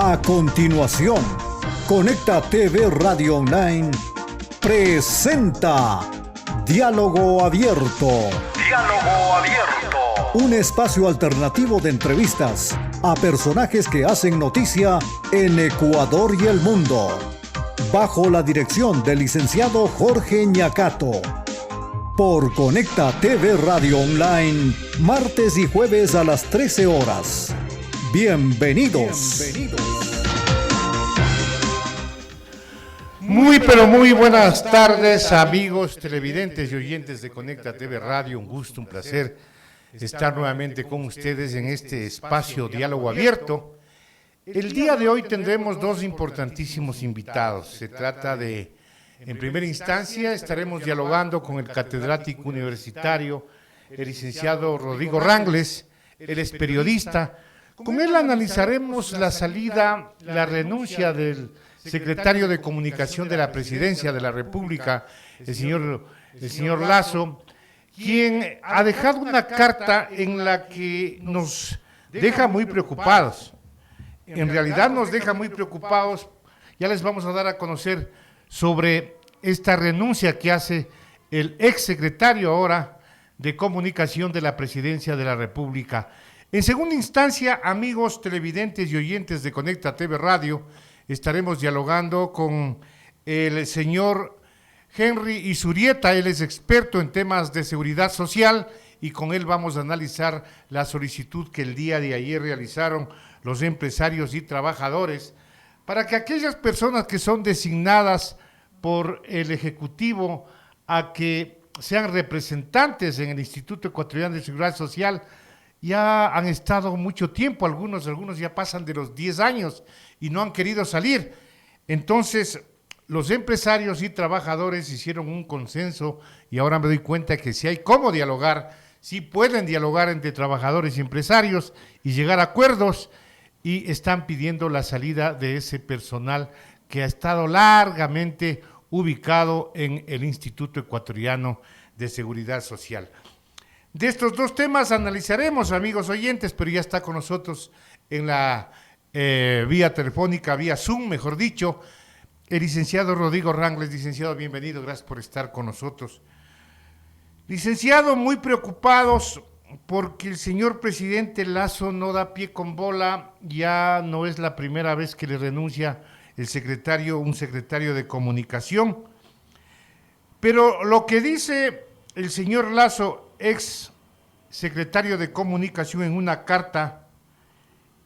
A continuación, Conecta TV Radio Online presenta Diálogo Abierto. Diálogo Abierto. Un espacio alternativo de entrevistas a personajes que hacen noticia en Ecuador y el mundo. Bajo la dirección del licenciado Jorge Ñacato. Por Conecta TV Radio Online, martes y jueves a las 13 horas. Bienvenidos. Muy pero muy buenas tardes, amigos televidentes y oyentes de Conecta TV Radio. Un gusto, un placer estar nuevamente con ustedes en este espacio Diálogo Abierto. El día de hoy tendremos dos importantísimos invitados. Se trata de, en primera instancia, estaremos dialogando con el catedrático universitario, el licenciado Rodrigo Rangles. Él es periodista. Con él analizaremos la salida, la renuncia del secretario de Comunicación de la Presidencia de la República, el señor Lasso, quien ha dejado una carta en la que nos deja muy preocupados. En realidad nos deja muy preocupados. Ya les vamos a dar a conocer sobre esta renuncia que hace el exsecretario ahora de Comunicación de la Presidencia de la República. En segunda instancia, amigos televidentes y oyentes de Conecta TV Radio, estaremos dialogando con el señor Henry Izurieta. Él es experto en temas de seguridad social y con él vamos a analizar la solicitud que el día de ayer realizaron los empresarios y trabajadores para que aquellas personas que son designadas por el Ejecutivo a que sean representantes en el Instituto Ecuatoriano de Seguridad Social ya han estado mucho tiempo, algunos ya pasan de los 10 años y no han querido salir. Entonces, los empresarios y trabajadores hicieron un consenso y ahora me doy cuenta que si hay cómo dialogar, sí pueden dialogar entre trabajadores y empresarios y llegar a acuerdos, y están pidiendo la salida de ese personal que ha estado largamente ubicado en el Instituto Ecuatoriano de Seguridad Social. De estos dos temas analizaremos, amigos oyentes, pero ya está con nosotros en la vía telefónica, vía Zoom, mejor dicho, el licenciado Rodrigo Rangles. Licenciado, bienvenido, gracias por estar con nosotros. Licenciado, muy preocupados porque el señor presidente Lasso no da pie con bola. Ya no es la primera vez que le renuncia un secretario de Comunicación. Pero lo que dice el señor Lasso, ex secretario de Comunicación, en una carta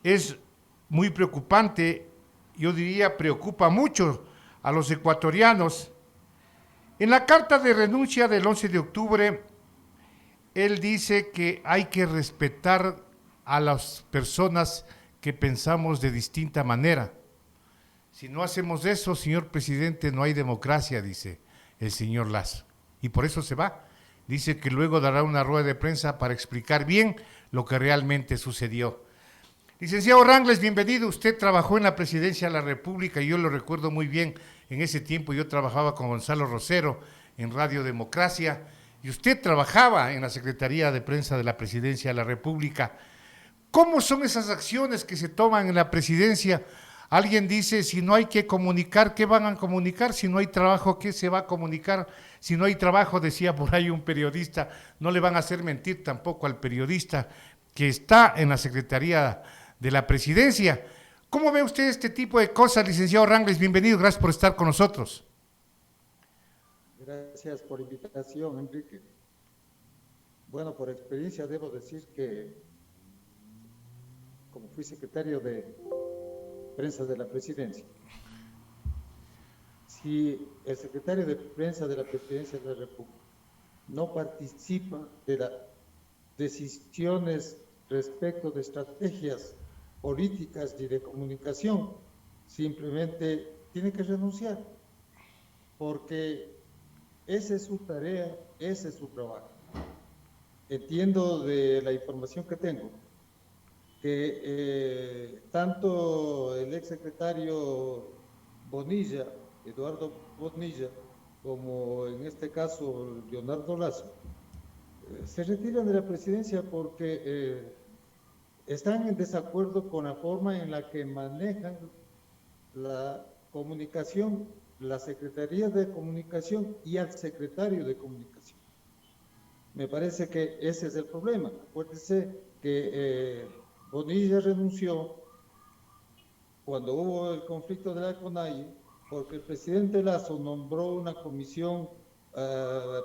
es muy preocupante. Yo diría preocupa mucho a los ecuatorianos. En la carta de renuncia del 11 de octubre, él dice que hay que respetar a las personas que pensamos de distinta manera. Si no hacemos eso, señor presidente, no hay democracia, dice el señor Lasso, y por eso se va. Dice que luego dará una rueda de prensa para explicar bien lo que realmente sucedió. Licenciado Rangles, bienvenido. Usted trabajó en la Presidencia de la República y yo lo recuerdo muy bien. En ese tiempo yo trabajaba con Gonzalo Rosero en Radio Democracia y usted trabajaba en la Secretaría de Prensa de la Presidencia de la República. ¿Cómo son esas acciones que se toman en la Presidencia? Alguien dice, si no hay que comunicar, ¿qué van a comunicar? Si no hay trabajo, ¿qué se va a comunicar? Si no hay trabajo, decía por ahí un periodista, no le van a hacer mentir tampoco al periodista que está en la Secretaría de la Presidencia. ¿Cómo ve usted este tipo de cosas, licenciado Rangles? Bienvenido, gracias por estar con nosotros. Gracias por la invitación, Enrique. Bueno, por experiencia debo decir que, como fui secretario de Prensa de la Presidencia, si el secretario de Prensa de la Presidencia de la República no participa de las decisiones respecto de estrategias políticas y de comunicación, simplemente tiene que renunciar, porque esa es su tarea, ese es su trabajo. Entiendo de la información que tengo que tanto el exsecretario Bonilla, Eduardo Bonilla, como en este caso Leonardo Lasso, se retiran de la presidencia porque están en desacuerdo con la forma en la que manejan la comunicación, la Secretaría de Comunicación y al secretario de Comunicación. Me parece que ese es el problema. Acuérdense que Bonilla renunció cuando hubo el conflicto de la CONAIE, porque el presidente Lasso nombró una comisión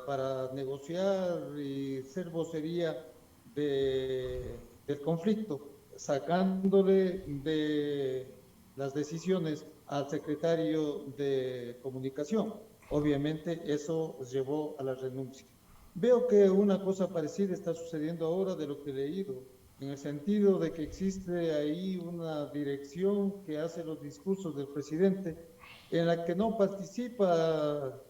para negociar y ser vocería del conflicto, sacándole de las decisiones al secretario de Comunicación. Obviamente eso llevó a la renuncia. Veo que una cosa parecida está sucediendo ahora de lo que he leído, en el sentido de que existe ahí una dirección que hace los discursos del presidente en la que no participa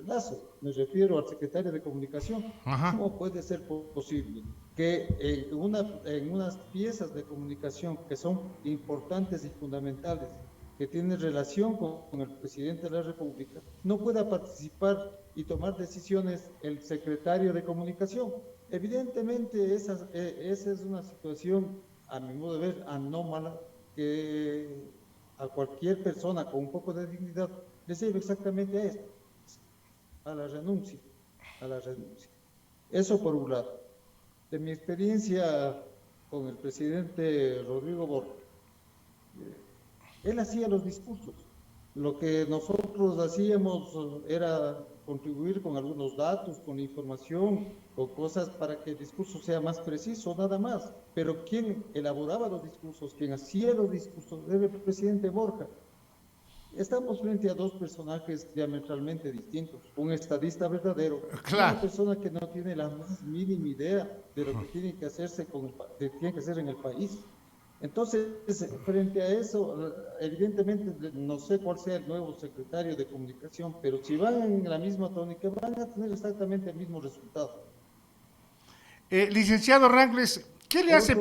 Lazo, me refiero al secretario de Comunicación. Ajá. ¿Cómo puede ser posible que en unas piezas de comunicación que son importantes y fundamentales, que tienen relación con el presidente de la República, no pueda participar y tomar decisiones el secretario de Comunicación? Evidentemente esa es una situación, a mi modo de ver, anómala, que a cualquier persona con un poco de dignidad le sirve exactamente a esto, a la renuncia, a la renuncia. Eso por un lado. De mi experiencia con el presidente Rodrigo Borja, él hacía los discursos. Lo que nosotros hacíamos era contribuir con algunos datos, con información, con cosas para que el discurso sea más preciso, nada más. Pero quien elaboraba los discursos, quien hacía los discursos, era el presidente Borja. Estamos frente a dos personajes diametralmente distintos, un estadista verdadero, Claro. una persona que no tiene la más mínima idea de lo que tiene que hacerse tiene que hacer en el país. Entonces, frente a eso, evidentemente no sé cuál sea el nuevo secretario de Comunicación, pero si van en la misma tónica, van a tener exactamente el mismo resultado. Licenciado Rangles, ¿qué le hace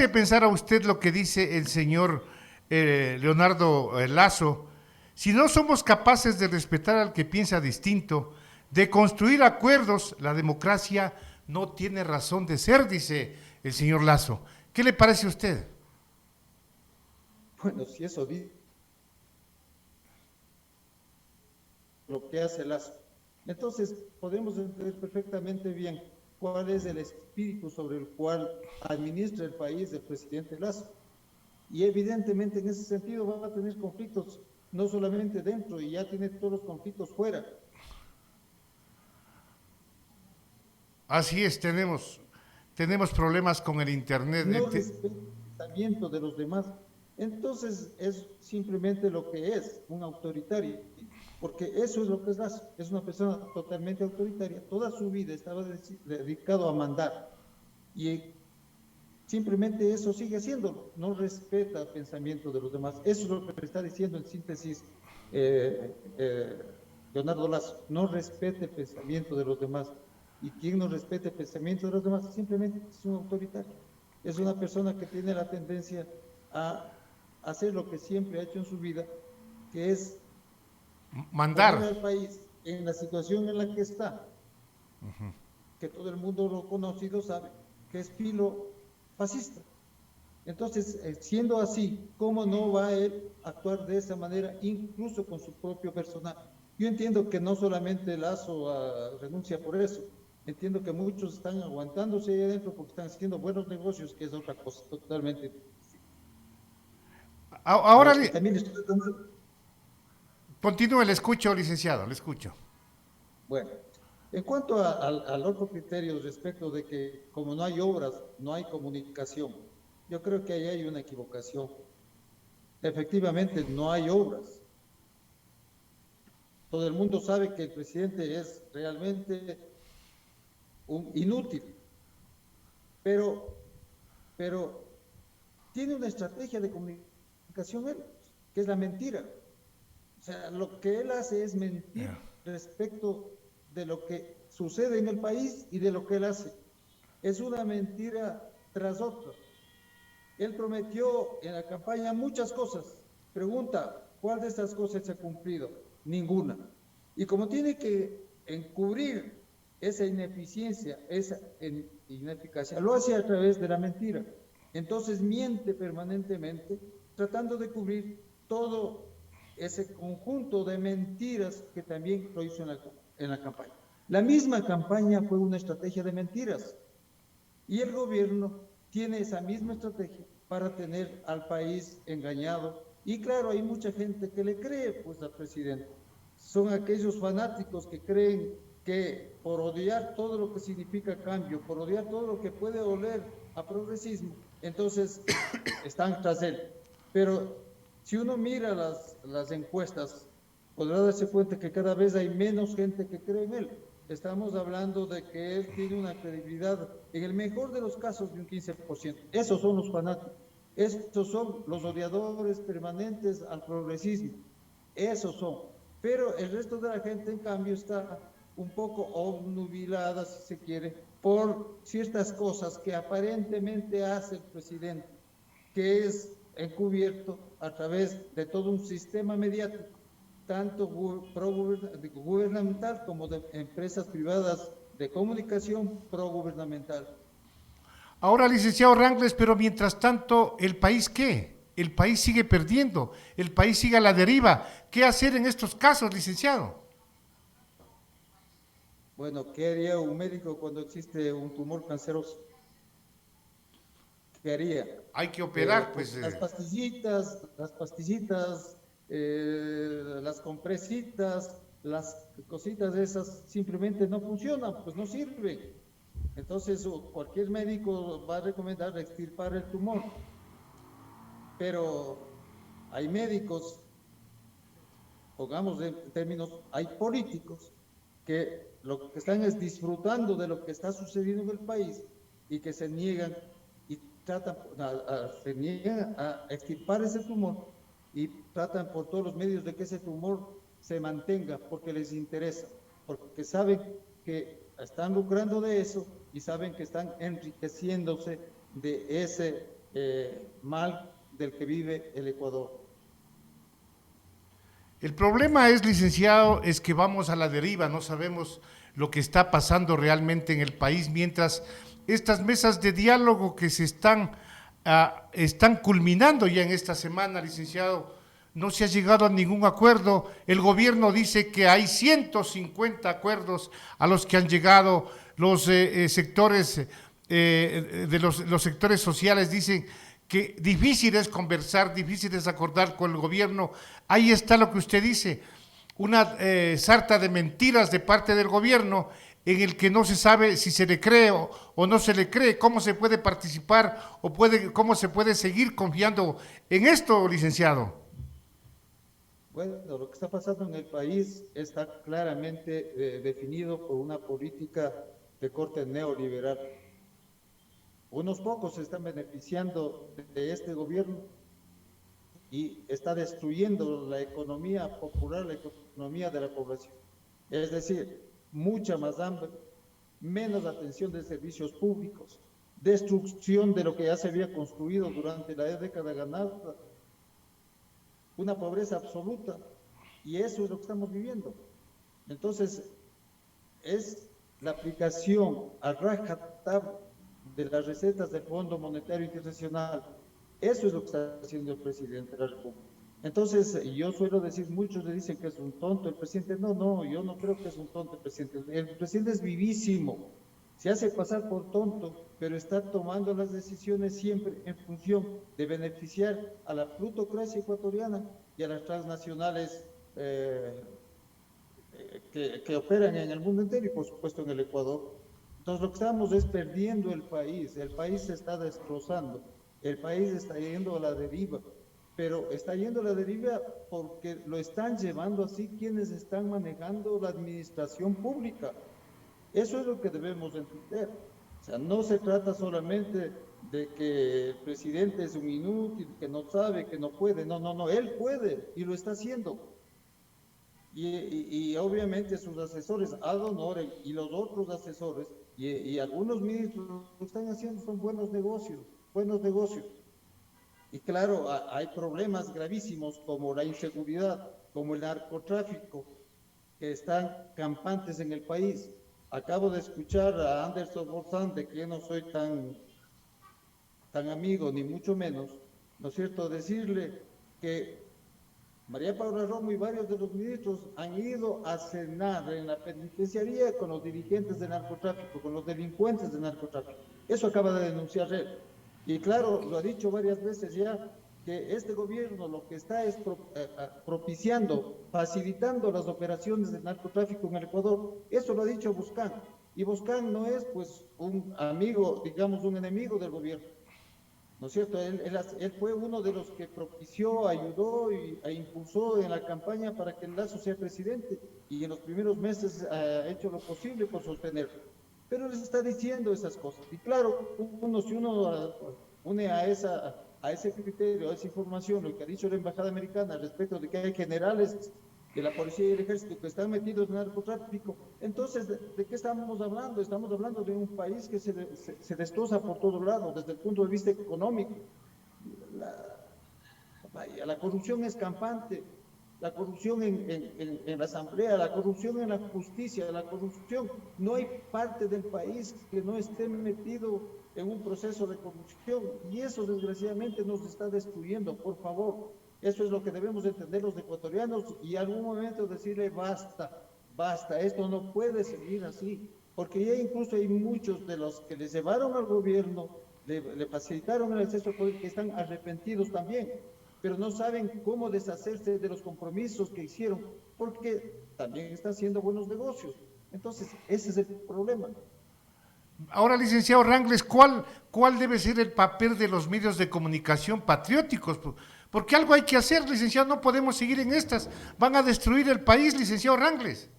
pensar a usted lo que dice el señor Leonardo Lasso? Si no somos capaces de respetar al que piensa distinto, de construir acuerdos, la democracia no tiene razón de ser, dice el señor Lasso. ¿Qué le parece a usted? Bueno, si eso dice lo que hace Lasso, entonces podemos entender perfectamente bien cuál es el espíritu sobre el cual administra el país el presidente Lasso. Y evidentemente en ese sentido va a tener conflictos, no solamente dentro, y ya tiene todos los conflictos fuera. Así es, tenemos problemas con el Internet. No respeta el pensamiento de los demás. Entonces es simplemente lo que es, un autoritario, porque eso es lo que es Lasso, es una persona totalmente autoritaria. Toda su vida estaba dedicado a mandar y simplemente eso sigue haciéndolo, no respeta el pensamiento de los demás. Eso es lo que me está diciendo en síntesis Leonardo Lasso, no respete el pensamiento de los demás. Y quien no respete el pensamiento de los demás simplemente es un autoritario. Es una persona que tiene la tendencia a hacer lo que siempre ha hecho en su vida, que es mandar poner al país en la situación en la que está, que todo el mundo lo conocido sabe, que es filo fascista. Entonces, siendo así, ¿cómo no va a él actuar de esa manera, incluso con su propio personal? Yo entiendo que no solamente Lasso renuncia por eso, entiendo que muchos están aguantándose ahí adentro porque están haciendo buenos negocios, que es otra cosa totalmente distinta. ahora. También estoy tratando... Continúe, le escucho, licenciado, le escucho. Bueno, en cuanto al otro criterio respecto de que como no hay obras, no hay comunicación, yo creo que ahí hay una equivocación. Efectivamente, no hay obras. Todo el mundo sabe que el presidente es realmente un inútil, pero tiene una estrategia de comunicación él, que es la mentira. O sea, lo que él hace es mentir respecto de lo que sucede en el país y de lo que él hace. Es una mentira tras otra. Él prometió en la campaña muchas cosas. Pregunta, ¿cuál de estas cosas se ha cumplido? Ninguna. Y como tiene que encubrir esa ineficiencia, esa ineficacia, lo hace a través de la mentira. Entonces miente permanentemente, tratando de cubrir todo ese conjunto de mentiras que también lo hizo en la campaña. La misma campaña fue una estrategia de mentiras y el gobierno tiene esa misma estrategia para tener al país engañado. Y claro, hay mucha gente que le cree pues al presidente. Son aquellos fanáticos que creen que por odiar todo lo que significa cambio, por odiar todo lo que puede oler a progresismo, entonces están tras él. Pero si uno mira las encuestas, podrá darse cuenta que cada vez hay menos gente que cree en él. Estamos hablando de que él tiene una credibilidad, en el mejor de los casos, de un 15%. Esos son los fanáticos. Estos son los odiadores permanentes al progresismo. Esos son. Pero el resto de la gente, en cambio, está un poco obnubilada, si se quiere, por ciertas cosas que aparentemente hace el presidente, que es encubierto a través de todo un sistema mediático, tanto gubernamental como de empresas privadas de comunicación progubernamental. Ahora, licenciado Rangles, pero mientras tanto, ¿el país qué? El país sigue perdiendo, el país sigue a la deriva. ¿Qué hacer en estos casos, licenciado? Bueno, ¿qué haría un médico cuando existe un tumor canceroso? ¿Qué haría? Hay que operar, Pues pues. las pastillitas, las compresitas, las cositas esas simplemente no funcionan, pues no sirven. Entonces cualquier médico va a recomendar extirpar el tumor. Pero hay médicos, pongamos en términos, hay políticos que lo que están es disfrutando de lo que está sucediendo en el país y que se niegan se niegan a extirpar ese tumor y tratan por todos los medios de que ese tumor se mantenga porque les interesa, porque saben que están lucrando de eso y saben que están enriqueciéndose de ese mal del que vive el Ecuador. El problema es, licenciado, es que vamos a la deriva, no sabemos lo que está pasando realmente en el país, mientras estas mesas de diálogo que se están culminando ya en esta semana, licenciado, no se ha llegado a ningún acuerdo. El gobierno dice que hay 150 acuerdos a los que han llegado los sectores los sectores sociales, dicen que difícil es conversar, difícil es acordar con el gobierno. Ahí está lo que usted dice, una sarta de mentiras de parte del gobierno en el que no se sabe si se le cree o no se le cree, cómo se puede participar o cómo se puede seguir confiando en esto, licenciado. Bueno, lo que está pasando en el país está claramente definido por una política de corte neoliberal. Unos pocos se están beneficiando de este gobierno y está destruyendo la economía popular, la economía de la población. Es decir, mucha más hambre, menos atención de servicios públicos, destrucción de lo que ya se había construido durante la década ganada, una pobreza absoluta, y eso es lo que estamos viviendo. Entonces, es la aplicación a rajatabla de las recetas del Fondo Monetario Internacional. Eso es lo que está haciendo el presidente de la República. Entonces, yo suelo decir, muchos le dicen que es un tonto el presidente. No, yo no creo que es un tonto el presidente. El presidente es vivísimo, se hace pasar por tonto, pero está tomando las decisiones siempre en función de beneficiar a la plutocracia ecuatoriana y a las transnacionales que operan en el mundo entero y por supuesto en el Ecuador. Entonces lo que estamos es perdiendo el país se está destrozando, el país está yendo a la deriva, pero está yendo a la deriva porque lo están llevando así quienes están manejando la administración pública. Eso es lo que debemos entender. O sea, no se trata solamente de que el presidente es un inútil, que no sabe, que no puede. No, él puede y lo está haciendo. Y obviamente sus asesores, ad honorem, y los otros asesores, y algunos ministros lo que están haciendo son buenos negocios. Y claro, hay problemas gravísimos como la inseguridad, como el narcotráfico, que están campantes en el país. Acabo de escuchar a Anderson Borzán, de que no soy tan amigo, ni mucho menos, ¿no es cierto?, decirle que María Paula Romo y varios de los ministros han ido a cenar en la penitenciaría con los dirigentes de narcotráfico, con los delincuentes de narcotráfico. Eso acaba de denunciar él. Y claro, lo ha dicho varias veces ya, que este gobierno lo que está es propiciando, facilitando las operaciones de narcotráfico en el Ecuador. Eso lo ha dicho Buscán. Y Buscán no es pues un amigo, digamos un enemigo del gobierno, ¿no es cierto? Él fue uno de los que propició, ayudó e impulsó en la campaña para que Lazo sea presidente, y en los primeros meses ha hecho lo posible por sostenerlo. Pero les está diciendo esas cosas. Y claro, si uno une a ese criterio, a esa información, lo que ha dicho la Embajada Americana respecto de que hay generales de la policía y el ejército que están metidos en el narcotráfico, entonces, ¿de qué estamos hablando? Estamos hablando de un país que se destroza por todos lados, desde el punto de vista económico. La corrupción es campante, la corrupción en la asamblea, la corrupción en la justicia, la corrupción. No hay parte del país que no esté metido en un proceso de corrupción, y eso desgraciadamente nos está destruyendo. Por favor, eso es lo que debemos entender los ecuatorianos, y en algún momento decirle basta, basta, esto no puede seguir así, porque ya incluso hay muchos de los que les llevaron al gobierno, le facilitaron el acceso al poder, que están arrepentidos también, pero no saben cómo deshacerse de los compromisos que hicieron, porque también están haciendo buenos negocios. Entonces, ese es el problema. Ahora, licenciado Rangles, ¿cuál debe ser el papel de los medios de comunicación patrióticos? Porque algo hay que hacer, licenciado, no podemos seguir en estas. Van a destruir el país, licenciado Rangles.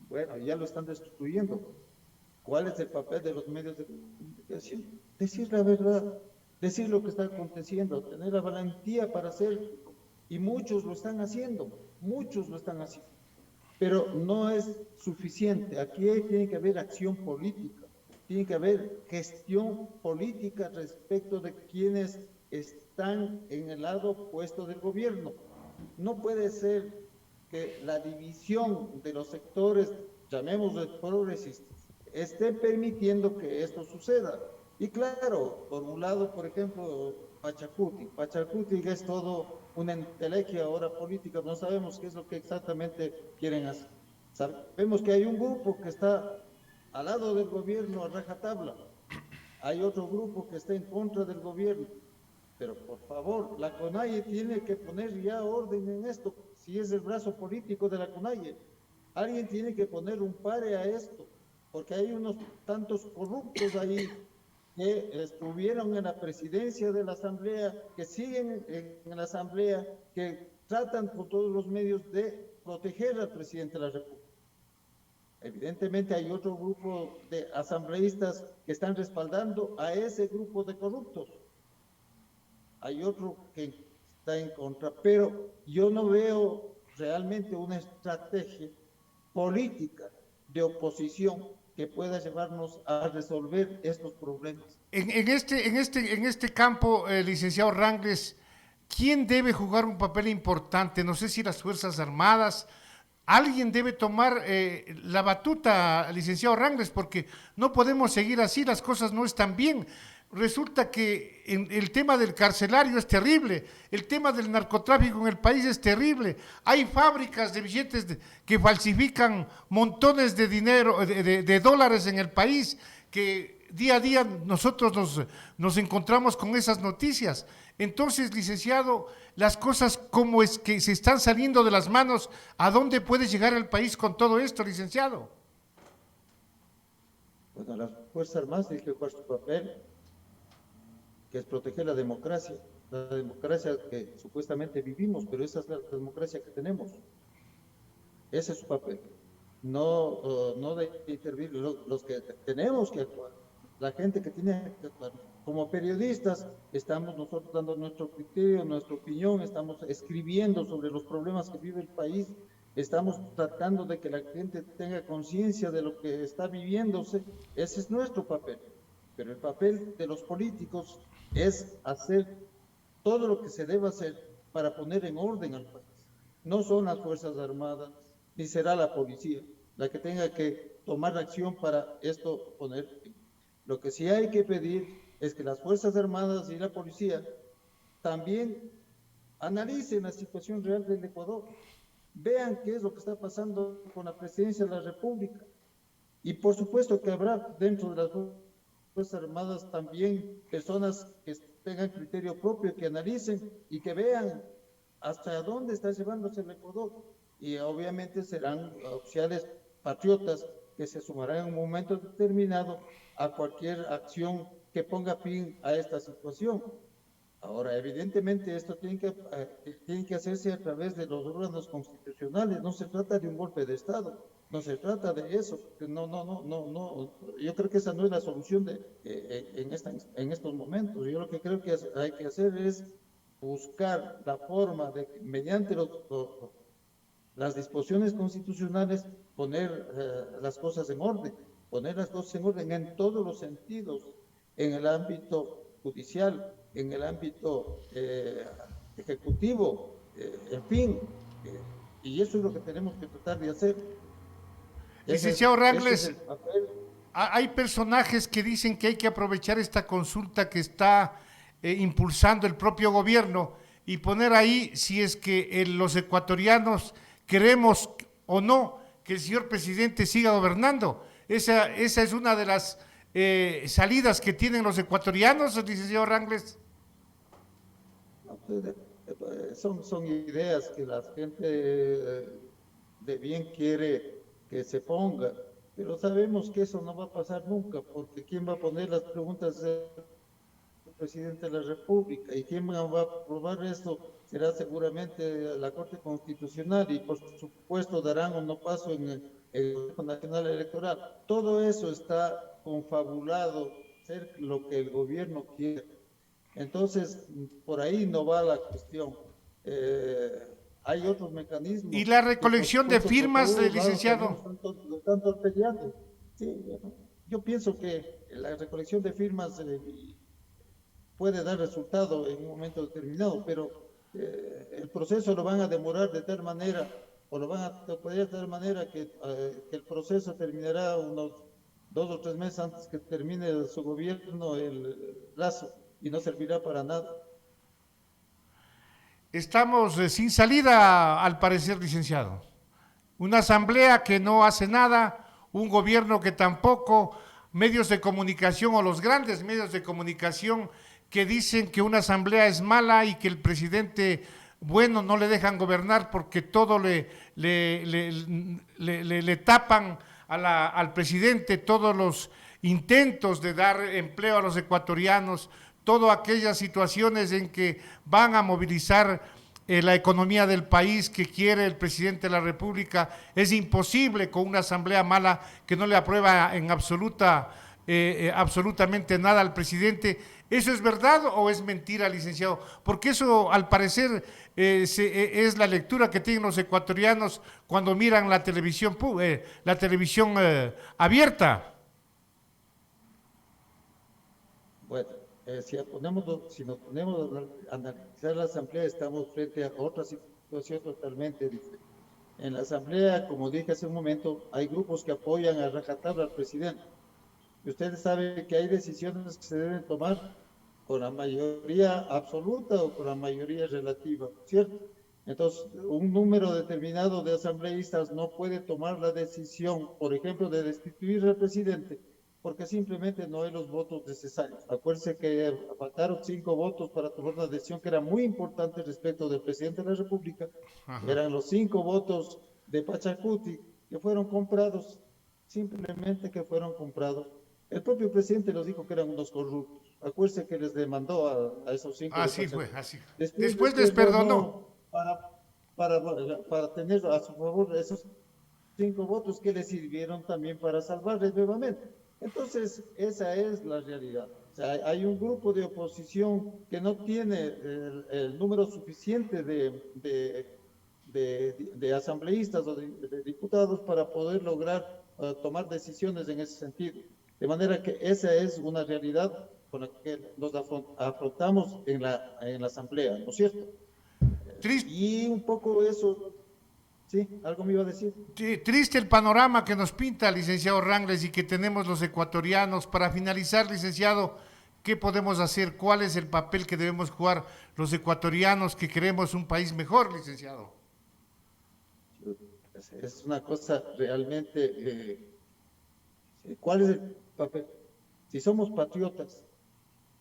Bueno, ya lo están destruyendo. ¿Cuál es el papel de los medios de comunicación? Decir la verdad, decir lo que está aconteciendo, tener la valentía para hacerlo. Y muchos lo están haciendo, pero no es suficiente. Aquí tiene que haber acción política, tiene que haber gestión política respecto de quienes están en el lado opuesto del gobierno. No puede ser que la división de los sectores, llamémoslos progresistas, esté permitiendo que esto suceda. Y claro, por un lado, por ejemplo, Pachacuti es todo una entelequia ahora política, no sabemos qué es lo que exactamente quieren hacer. Sabemos que hay un grupo que está al lado del gobierno a rajatabla, hay otro grupo que está en contra del gobierno, pero por favor, la CONAIE tiene que poner ya orden en esto, si es el brazo político de la CONAIE. Alguien tiene que poner un pare a esto, porque hay unos tantos corruptos ahí que estuvieron en la presidencia de la Asamblea, que siguen en la Asamblea, que tratan por todos los medios de proteger al presidente de la República. Evidentemente hay otro grupo de asambleístas que están respaldando a ese grupo de corruptos. Hay otro que está en contra, pero yo no veo realmente una estrategia política de oposición que pueda llevarnos a resolver estos problemas. En este campo, licenciado Rangles, ¿quién debe jugar un papel importante? No sé si las Fuerzas Armadas, alguien debe tomar la batuta, licenciado Rangles, porque no podemos seguir así, las cosas no están bien. Resulta que el tema del carcelario es terrible, el tema del narcotráfico en el país es terrible, hay fábricas de billetes que falsifican montones de dinero, de dólares en el país, que día a día nosotros nos encontramos con esas noticias. Entonces, licenciado, las cosas como es que se están saliendo de las manos, ¿a dónde puede llegar el país con todo esto, licenciado? Bueno, las Fuerzas Armadas tienen que jugar su papel, que es proteger la democracia que supuestamente vivimos, pero esa es la democracia que tenemos. Ese es su papel. No de intervenir los que tenemos que actuar, la gente que tiene que actuar. Como periodistas estamos nosotros dando nuestro criterio, nuestra opinión, estamos escribiendo sobre los problemas que vive el país, estamos tratando de que la gente tenga conciencia de lo que está viviéndose. Ese es nuestro papel. Pero el papel de los políticos es hacer todo lo que se debe hacer para poner en orden al país. No son las Fuerzas Armadas, ni será la policía la que tenga que tomar acción para esto poner fin. Lo que sí hay que pedir es que las Fuerzas Armadas y la policía también analicen la situación real del Ecuador, vean qué es lo que está pasando con la presidencia de la República. Y por supuesto que habrá dentro de las Fuerzas Armadas también personas que tengan criterio propio, que analicen y que vean hasta dónde está llevándose el Ecuador. Y obviamente serán oficiales patriotas que se sumarán en un momento determinado a cualquier acción que ponga fin a esta situación. Ahora, evidentemente, esto tiene que hacerse a través de los órganos constitucionales. No se trata de un golpe de Estado, no se trata de eso. No. Yo creo que esa no es la solución en estos momentos. Yo lo que creo que hay que hacer es buscar la forma de, mediante las disposiciones constitucionales, poner las cosas en orden, poner las cosas en orden en todos los sentidos, en el ámbito judicial, en el ámbito ejecutivo, en fin, y eso es lo que tenemos que tratar de hacer. Licenciado Rangles, ese es el papel. Hay personajes que dicen que hay que aprovechar esta consulta que está impulsando el propio gobierno y poner ahí si es que los ecuatorianos queremos o no que el señor presidente siga gobernando. Esa es una de las salidas que tienen los ecuatorianos, licenciado Rangles. Son ideas que la gente de bien quiere que se ponga, pero sabemos que eso no va a pasar nunca, porque ¿quién va a poner las preguntas del presidente de la República? ¿Y quién va a aprobar esto? Será seguramente la Corte Constitucional, y por supuesto darán o no paso en el Consejo Nacional Electoral. Todo eso está confabulado, ser lo que el gobierno quiere. Entonces, por ahí no va la cuestión. Hay otros mecanismos. ¿Y la recolección de firmas, licenciado? Lo están torpedeando. Sí, bueno, yo pienso que la recolección de firmas puede dar resultado en un momento determinado, pero el proceso lo van a demorar de tal manera, o lo van a torpedear de tal manera que el proceso terminará unos 2 o 3 meses antes que termine su gobierno el plazo, y no servirá para nada. Estamos sin salida, al parecer, licenciado. Una asamblea que no hace nada, un gobierno que tampoco, medios de comunicación o los grandes medios de comunicación que dicen que una asamblea es mala y que el presidente, bueno, no le dejan gobernar porque todo le tapan al presidente, todos los intentos de dar empleo a los ecuatorianos, todas aquellas situaciones en que van a movilizar la economía del país que quiere el presidente de la República. Es imposible con una asamblea mala que no le aprueba en absolutamente nada al presidente. ¿Eso es verdad o es mentira, licenciado? Porque eso, al parecer, es la lectura que tienen los ecuatorianos cuando miran la televisión abierta. Bueno, si nos ponemos a analizar la asamblea, estamos frente a otra situación totalmente diferente. En la asamblea, como dije hace un momento, hay grupos que apoyan a rajatabla al presidente. Y ustedes saben que hay decisiones que se deben tomar con la mayoría absoluta o con la mayoría relativa, ¿cierto? Entonces, un número determinado de asambleístas no puede tomar la decisión, por ejemplo, de destituir al presidente, porque simplemente no hay los votos necesarios. Acuérdense que faltaron 5 votos para tomar una decisión que era muy importante respecto del presidente de la República. Ajá. Eran los 5 votos de Pachacuti que fueron comprados, simplemente que fueron comprados. El propio presidente los dijo que eran unos corruptos. Acuérdense que les demandó a esos 5. Así fue, así. Después les perdonó. Para tener a su favor esos 5 votos que les sirvieron también para salvarles nuevamente. Entonces, esa es la realidad. O sea, hay un grupo de oposición que no tiene el número suficiente de asambleístas o de diputados para poder lograr tomar decisiones en ese sentido. De manera que esa es una realidad con la que nos afrontamos en la asamblea, ¿no es cierto? Triste. Y un poco eso Sí, algo me iba a decir. Sí, triste el panorama que nos pinta, licenciado Rangles, y que tenemos los ecuatorianos. Para finalizar, licenciado, ¿qué podemos hacer? ¿Cuál es el papel que debemos jugar los ecuatorianos que queremos un país mejor, licenciado? Es una cosa realmente... ¿cuál es el papel? Si somos patriotas,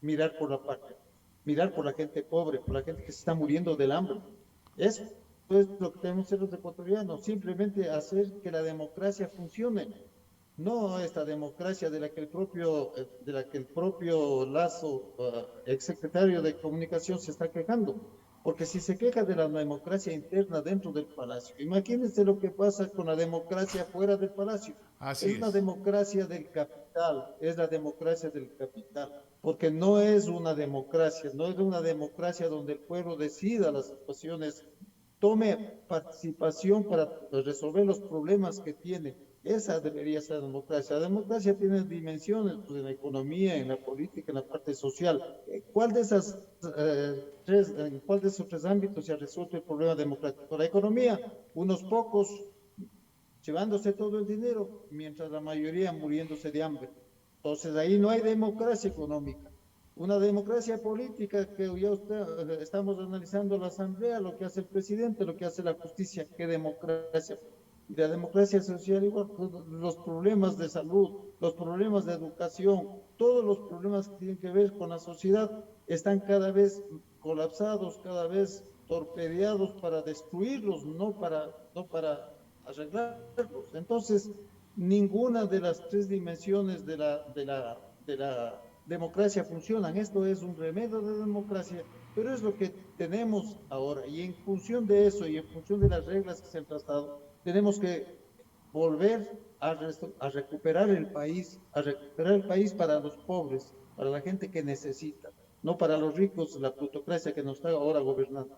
mirar por la patria, mirar por la gente pobre, por la gente que se está muriendo del hambre. Eso es lo que tenemos que hacer los ecuatorianos, simplemente hacer que la democracia funcione. No esta democracia de la que el propio Lazo, exsecretario de Comunicación, se está quejando. Porque si se queja de la democracia interna dentro del palacio, imagínense lo que pasa con la democracia fuera del palacio. Así Es una es. democracia del capital, es la democracia del capital, porque no es una democracia, no es una democracia donde el pueblo decida las situaciones, tome participación para resolver los problemas que tiene. Esa debería ser la democracia. La democracia tiene dimensiones, pues, en la economía, en la política, en la parte social. ¿Cuál de esas en cuál de esos tres ámbitos se ha resuelto el problema democrático? La economía, unos pocos llevándose todo el dinero, mientras la mayoría muriéndose de hambre. Entonces ahí no hay democracia económica. Una democracia política que ya estamos analizando la Asamblea, lo que hace el presidente, lo que hace la justicia, qué democracia. Y la democracia social igual, los problemas de salud, los problemas de educación, todos los problemas que tienen que ver con la sociedad están cada vez colapsados, cada vez torpedeados para destruirlos, no para arreglarlos. Entonces, ninguna de las tres dimensiones de la democracia funcionan. Esto es un remedio de democracia, pero es lo que tenemos ahora. Y en función de eso y en función de las reglas que se han trazado, tenemos que volver a recuperar el país para los pobres, para la gente que necesita, no para los ricos, la plutocracia que nos está ahora gobernando.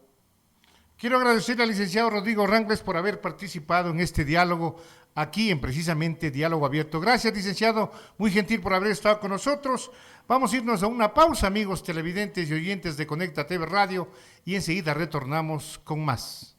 Quiero agradecer al licenciado Rodrigo Rangles por haber participado en este diálogo aquí en precisamente Diálogo Abierto. Gracias, licenciado, muy gentil por haber estado con nosotros. Vamos a irnos a una pausa, amigos televidentes y oyentes de Conecta TV Radio, y enseguida retornamos con más.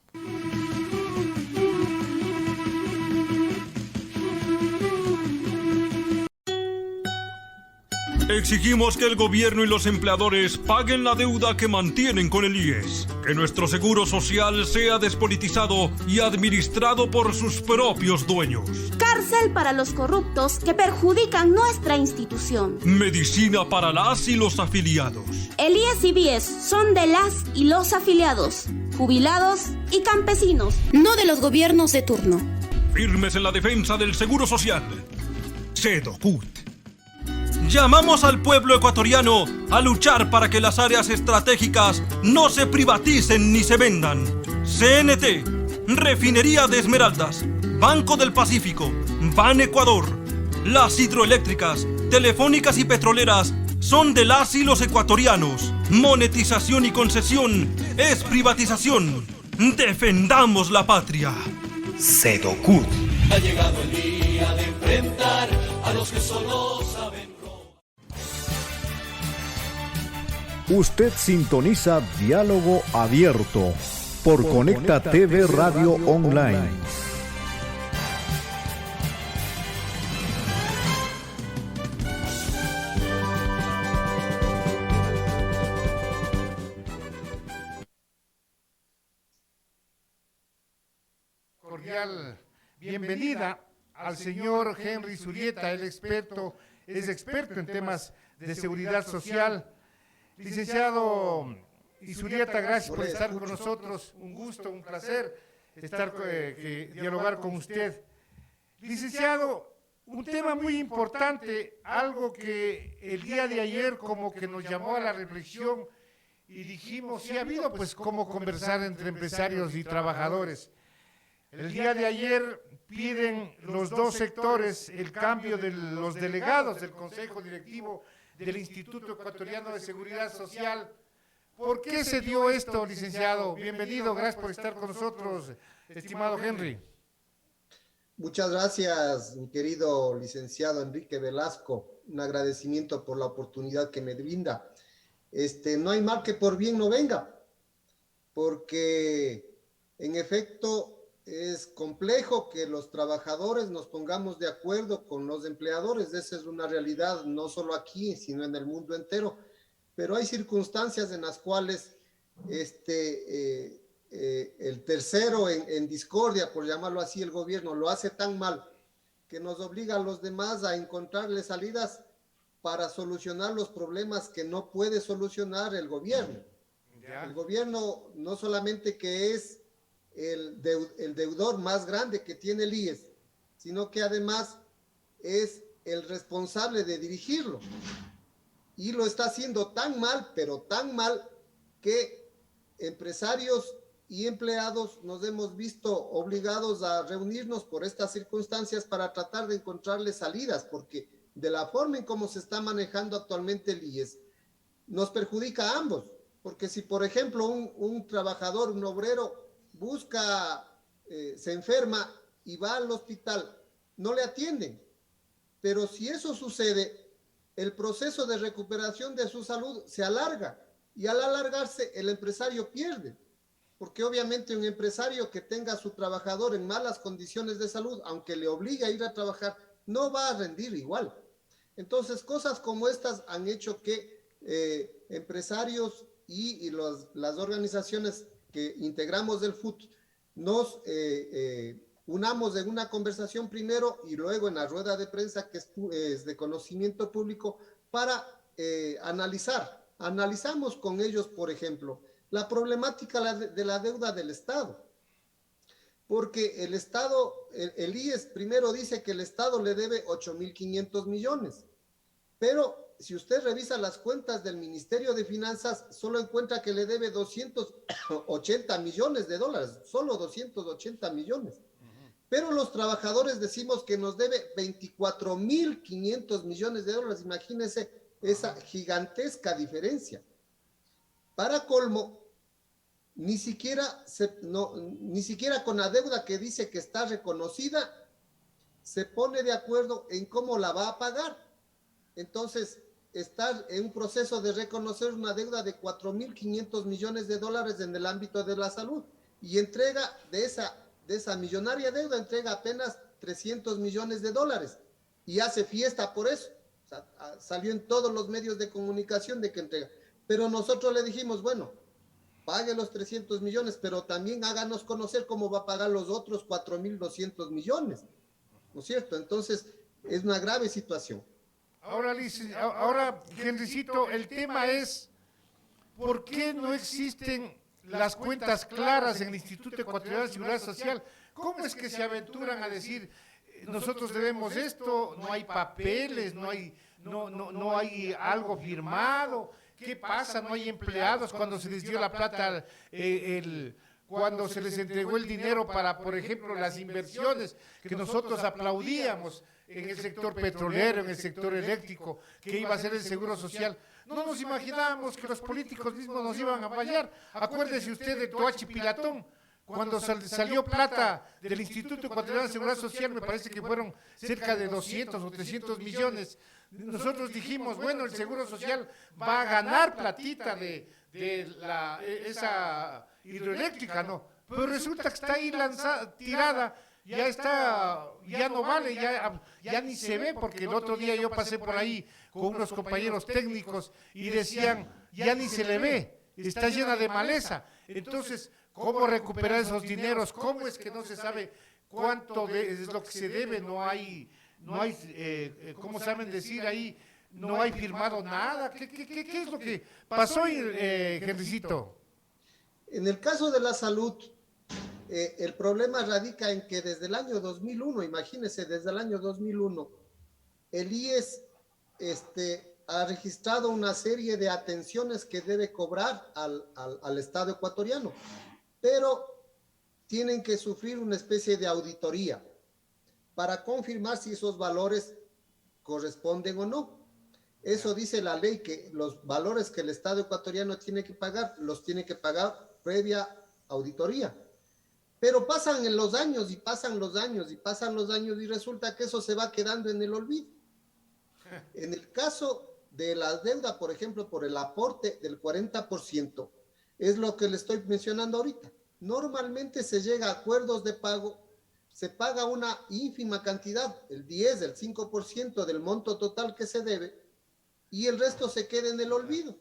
Exigimos que el gobierno y los empleadores paguen la deuda que mantienen con el IES, que nuestro seguro social sea despolitizado y administrado por sus propios dueños. Cárcel para los corruptos que perjudican nuestra institución. Medicina para las y los afiliados. El IES y BIES son de las y los afiliados, jubilados y campesinos, no de los gobiernos de turno. Firmes en la defensa del seguro social. Sedocut. Llamamos al pueblo ecuatoriano a luchar para que las áreas estratégicas no se privaticen ni se vendan. CNT, Refinería de Esmeraldas, Banco del Pacífico, Ban Ecuador. Las hidroeléctricas, telefónicas y petroleras son de las y los ecuatorianos. Monetización y concesión es privatización. Defendamos la patria. Sedocut. Ha llegado el día de enfrentar a los que solo saben. Usted sintoniza Diálogo Abierto por Conecta TV Radio Online. Cordial bienvenida al señor Henry Zurieta, es experto en temas de seguridad social. Licenciado Zurieta, gracias por estar con nosotros. Un gusto, un placer dialogar con usted. Licenciado, un tema muy importante, algo que el día de ayer como que nos llamó a la reflexión y dijimos, sí ha habido pues cómo conversar entre empresarios y trabajadores. El día de ayer piden los dos sectores el cambio de los delegados del Consejo Directivo del Instituto Ecuatoriano de Seguridad Social. ¿Por qué se dio esto, licenciado? Bienvenido, gracias por estar con nosotros, estimado Henry. Muchas gracias, mi querido licenciado Enrique Velasco. Un agradecimiento por la oportunidad que me brinda. No hay mal que por bien no venga, porque en efecto es complejo que los trabajadores nos pongamos de acuerdo con los empleadores. Esa es una realidad, no solo aquí, sino en el mundo entero. Pero hay circunstancias en las cuales el tercero en discordia, por llamarlo así, el gobierno, lo hace tan mal que nos obliga a los demás a encontrarle salidas para solucionar los problemas que no puede solucionar el gobierno. El gobierno no solamente que es el deudor más grande que tiene el IES, sino que además es el responsable de dirigirlo. Y lo está haciendo tan mal, pero tan mal, que empresarios y empleados nos hemos visto obligados a reunirnos por estas circunstancias para tratar de encontrarle salidas, porque de la forma en cómo se está manejando actualmente el IES, nos perjudica a ambos. Porque si, por ejemplo, un trabajador, un obrero, se enferma y va al hospital, no le atienden. Pero si eso sucede, el proceso de recuperación de su salud se alarga, y al alargarse el empresario pierde, porque obviamente un empresario que tenga a su trabajador en malas condiciones de salud, aunque le obligue a ir a trabajar, no va a rendir igual. Entonces, cosas como estas han hecho que empresarios y las organizaciones que integramos del FUT nos unamos en una conversación primero y luego en la rueda de prensa que es de conocimiento público para analizar. Analizamos con ellos, por ejemplo, la problemática de la deuda del Estado. Porque el Estado, el IES primero dice que el Estado le debe 8.500 millones. Pero si usted revisa las cuentas del Ministerio de Finanzas, solo encuentra que le debe 280 millones de dólares, solo 280 millones. Pero los trabajadores decimos que nos debe 24.500 millones de dólares. Imagínense esa gigantesca diferencia. Para colmo, ni siquiera con la deuda que dice que está reconocida, se pone de acuerdo en cómo la va a pagar. Entonces, está en un proceso de reconocer una deuda de 4.500 millones de dólares en el ámbito de la salud, y entrega de esa millonaria deuda, entrega apenas 300 millones de dólares, y hace fiesta por eso. O sea, salió en todos los medios de comunicación de que entrega. Pero nosotros le dijimos, bueno, pague los 300 millones, pero también háganos conocer cómo va a pagar los otros 4.200 millones, ¿no es cierto? Entonces, es una grave situación. Ahora, Henricito, el tema es, ¿por qué no existen las cuentas claras en el Instituto Ecuatoriano de Seguridad Social? ¿Cómo es que se aventuran a decir, nosotros debemos esto, no hay papeles, no hay algo firmado? ¿Qué pasa? No hay empleados cuando se les dio la plata, cuando se les entregó el dinero para, por ejemplo, las inversiones que nosotros aplaudíamos en el sector petrolero, en el sector eléctrico, que iba a ser el seguro social. No nos imaginábamos que los políticos mismos nos iban a fallar. Acuérdese usted de Toachi Pilatón, cuando salió plata del Instituto Ecuatoriano de Seguridad Social, me parece que fueron cerca de 200 o 300 millones. Nosotros dijimos, bueno, el Seguro Social va a ganar platita de esa hidroeléctrica, ¿no? Pero resulta que está ahí tirada, ya no vale, ya ni se ve, porque el otro día yo pasé por ahí con unos compañeros técnicos y decían, ya ni se le ve, está llena de maleza. Entonces, ¿cómo recuperar esos dineros? ¿Cómo es que no se sabe cuánto es lo que se debe? No hay, ¿cómo saben decir ahí? No hay firmado nada. ¿Qué es lo que pasó, Henricito? En el caso de la salud, el problema radica en que desde el año 2001, imagínense, desde el año 2001, el IES ha registrado una serie de atenciones que debe cobrar al Estado ecuatoriano, pero tienen que sufrir una especie de auditoría para confirmar si esos valores corresponden o no. Eso dice la ley, que los valores que el Estado ecuatoriano tiene que pagar, los tiene que pagar previa auditoría. Pero pasan los años y pasan los años y pasan los años y resulta que eso se va quedando en el olvido. En el caso de la deuda, por ejemplo, por el aporte del 40%, es lo que le estoy mencionando ahorita. Normalmente se llega a acuerdos de pago, se paga una ínfima cantidad, el 10, el 5% del monto total que se debe, y el resto se queda en el olvido.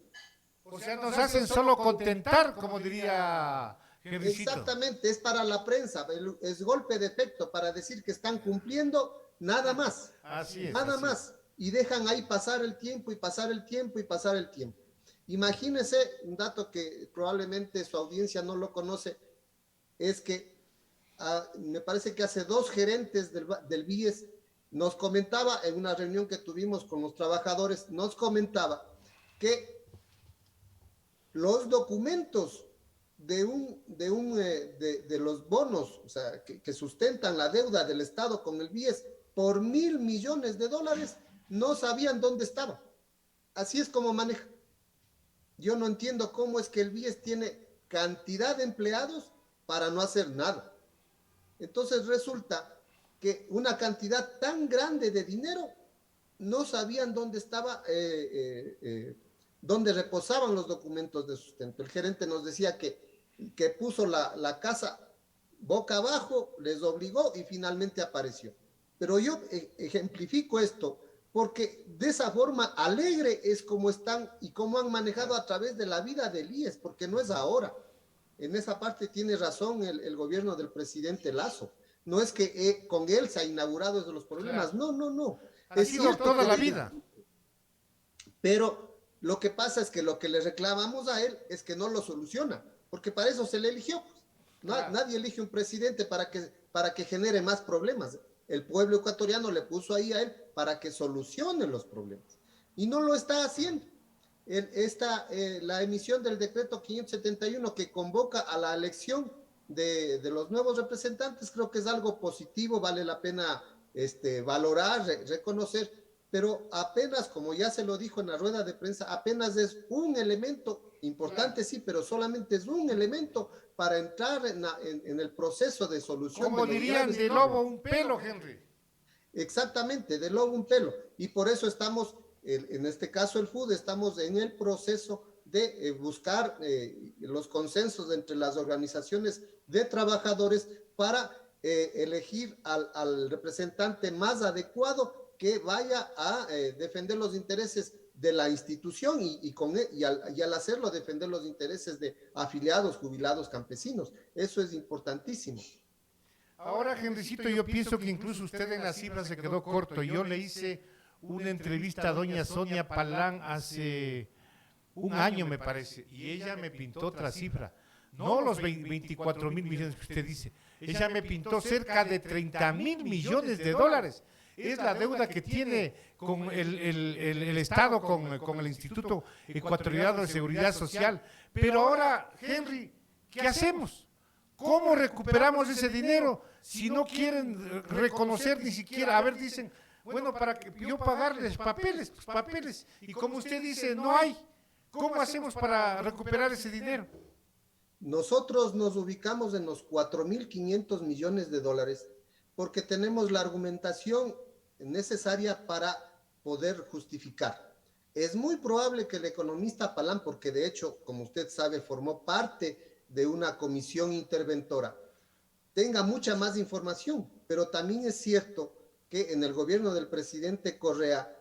O sea, nos hacen solo contentar, como diría Henricito. Exactamente, es para la prensa, es golpe de efecto para decir que están cumpliendo, nada más. Así es. Nada así más. Y dejan ahí pasar el tiempo y pasar el tiempo y pasar el tiempo. Imagínense un dato que probablemente su audiencia no lo conoce, es que me parece que hace 2 gerentes del BIES nos comentaba en una reunión que tuvimos con los trabajadores, nos comentaba que los documentos de los bonos, o sea, que sustentan la deuda del Estado con el BIES por $1.000 millones, no sabían dónde estaba. Así es como maneja. Yo no entiendo cómo es que el BIES tiene cantidad de empleados para no hacer nada. Entonces resulta que una cantidad tan grande de dinero no sabían dónde estaba, dónde reposaban los documentos de sustento. El gerente nos decía que puso la casa boca abajo, les obligó y finalmente apareció. Pero yo ejemplifico esto porque de esa forma alegre es como están y cómo han manejado a través de la vida del IES, porque no es ahora. En esa parte tiene razón el gobierno del presidente Lazo. No es que con él se ha inaugurado desde los problemas. Claro. No. Ha sido toda la vida. Pero lo que pasa es que lo que le reclamamos a él es que no lo soluciona, porque para eso se le eligió. Claro. Nadie elige un presidente para que genere más problemas. El pueblo ecuatoriano le puso ahí a él para que solucione los problemas. Y no lo está haciendo. La emisión del decreto 571 que convoca a la elección de los nuevos representantes, creo que es algo positivo, vale la pena valorar, reconocer, pero apenas, como ya se lo dijo en la rueda de prensa, apenas es un elemento importante, sí, pero solamente es un elemento para entrar en el proceso de solución. Como dirían, de lobo un pelo, Henry. Exactamente, de lobo un pelo. Y por eso estamos, en este caso el FUD, estamos en el proceso de buscar los consensos entre las organizaciones de trabajadores para elegir al representante más adecuado que vaya a defender los intereses de la institución y al hacerlo defender los intereses de afiliados, jubilados, campesinos. Eso es importantísimo. Ahora, Henricito, yo pienso que incluso usted en las cifras se quedó corto. Yo le hice una entrevista a doña Sonia Palán hace un año, me parece, y ella me pintó otra cifra. No los 24 mil millones que usted dice. Ella me pintó cerca de 30 mil millones de dólares. Es la deuda que tiene con el Estado, con el Instituto Ecuatoriano de Seguridad Social. Pero ahora, Henry, ¿qué hacemos? ¿Cómo recuperamos ese dinero si no quieren reconocer ni siquiera? A ver, dicen, bueno, para que yo pagarles papeles, y como usted dice, no hay. ¿Cómo hacemos para recuperar ese dinero? Nosotros nos ubicamos en los 4.500 millones de dólares porque tenemos la argumentación necesaria para poder justificar. Es muy probable que el economista Palán, porque de hecho, como usted sabe, formó parte de una comisión interventora, tenga mucha más información, pero también es cierto que en el gobierno del presidente Correa